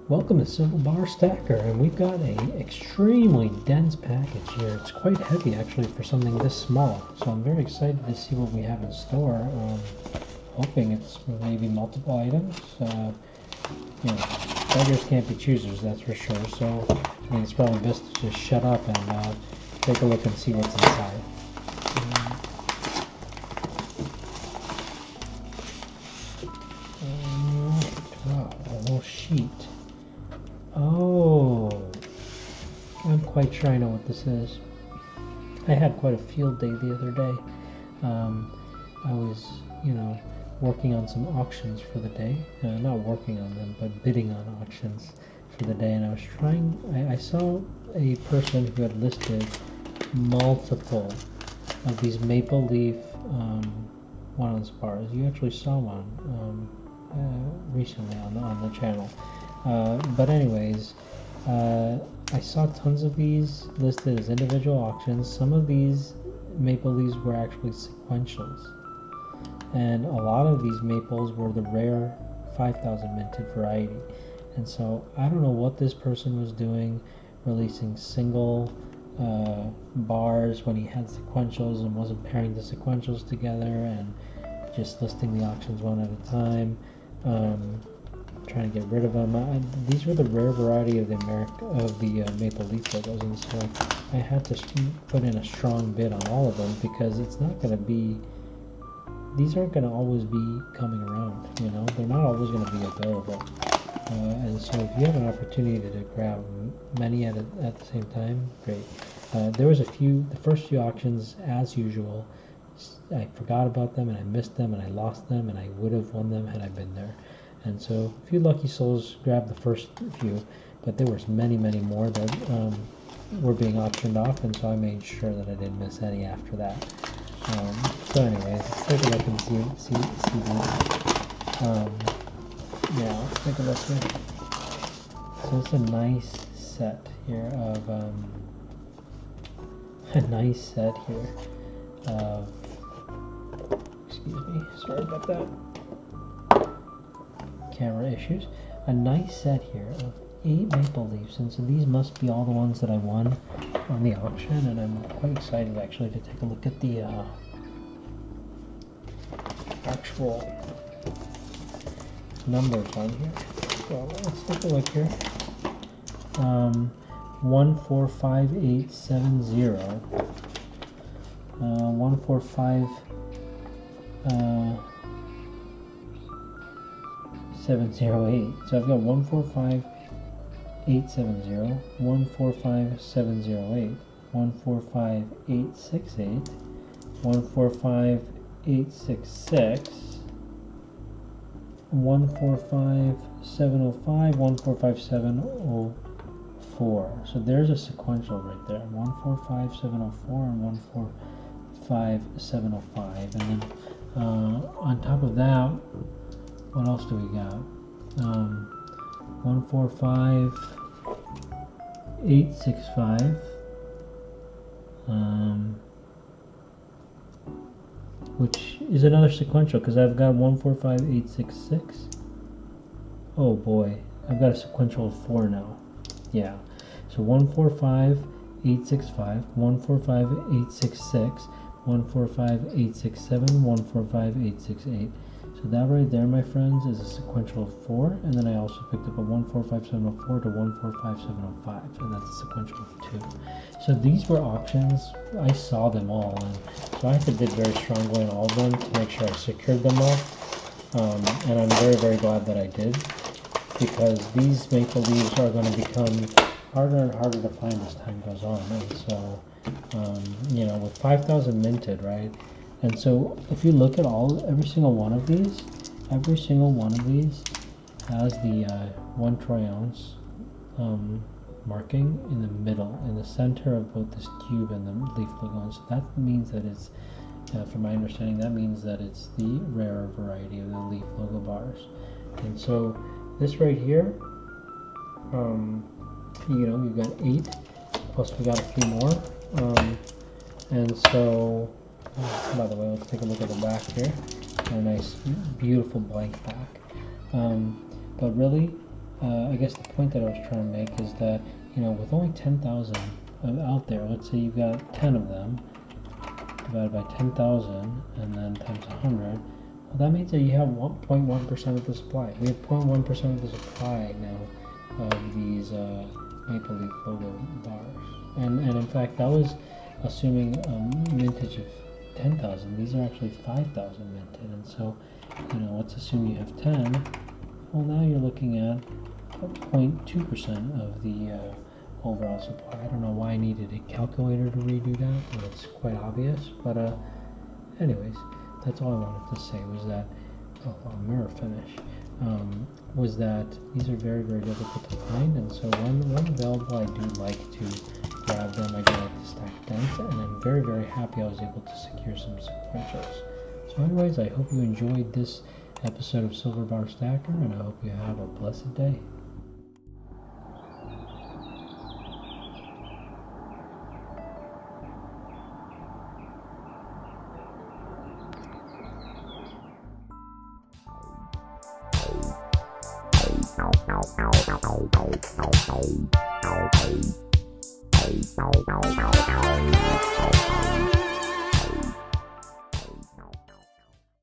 Welcome to Simple Bar Stacker, and we've got an extremely dense package here. It's quite heavy actually for something this small, so I'm very excited to see what we have in store. Hoping it's maybe multiple items. You know, beggars can't be choosers, that's for sure, so I think it's probably best to just shut up and take a look and see what's inside. Wow, a whole sheet. Oh, I'm quite sure I know what this is. I had quite a field day the other day. I was, working on some auctions for the day. Not working on them, but bidding on auctions for the day. And I was I saw a person who had listed multiple of these maple leaf 1-ounce bars. You actually saw one recently on the channel. But anyways, I saw tons of these listed as individual auctions. Some of these maple leaves were actually sequentials, and a lot of these maples were the rare 5000 minted variety. And so I don't know what this person was doing, releasing single bars when he had sequentials and wasn't pairing the sequentials together, and just listing the auctions one at a time. Trying to get rid of them. These were the rare variety of the maple leaf logos, and so I had to put in a strong bid on all of them, because it's not going to be, these aren't going to always be coming around, they're not always going to be available. And so if you have an opportunity to grab many at the same time, great. There was the first few auctions, as usual, I forgot about them and I missed them and I lost them, and I would have won them had I been there. And so a few lucky souls grabbed the first few, but there was many more that were being auctioned off, and so I made sure that I didn't miss any after that. So anyways, let's take a look and see these. Yeah, let's take a look here. So it's a nice set here of excuse me, sorry about that. Camera issues. A nice set here of 8 maple leaves, and so these must be all the ones that I won on the auction, and I'm quite excited actually to take a look at the actual numbers on here. So let's take a look here. 145870, 145 708. So I've got 145870, 145708, 145868, 145866, 145705, 145704. So there's a sequential right there. 145704 and 145705. And then on top of that, what else do we got? 145865, which is another sequential, because I've got 145866. Oh boy, I've got a sequential of 4 now. Yeah, so 145865, 145866, 145867, 145868. So that right there, my friends, is a sequential of 4, and then I also picked up a 145704 to 145705, and that's a sequential of 2. So these were auctions. I saw them all, and so I had to bid very strongly on all of them to make sure I secured them all. And I'm very glad that I did, because these maple leaves are going to become harder and harder to find as time goes on. And so, with 5,000 minted, right? And so if you look at every single one of these has the 1 troy ounce marking in the middle, in the center of both this cube and the leaf logo. And so that means that it's, from my understanding, that means that it's the rarer variety of the leaf logo bars. And so this right here, you've got 8, plus we got a few more. And so, by the way, let's take a look at the back here. A nice, beautiful blank back. But really, I guess the point that I was trying to make is that, with only 10,000 out there, let's say you've got 10 of them, divided by 10,000, and then times 100, well, that means that you have 1.1% of the supply. We have 0.1% of the supply now of these Maple Leaf logo bars. And in fact, that was assuming a mintage of 10,000. These are actually 5,000 minted. And so, let's assume you have 10. Well, now you're looking at 0.2% of the overall supply. I don't know why I needed a calculator to redo that. It's quite obvious. But anyways, that's all I wanted to say was that, mirror finish, was that these are very, very difficult to find. And so when available, I do like to grab them. I do like to stack them. And I'm very, very happy I was able to secure some sequentials. So anyways, I hope you enjoyed this episode of Silver Bar Stacker, and I hope you have a blessed day. Ow.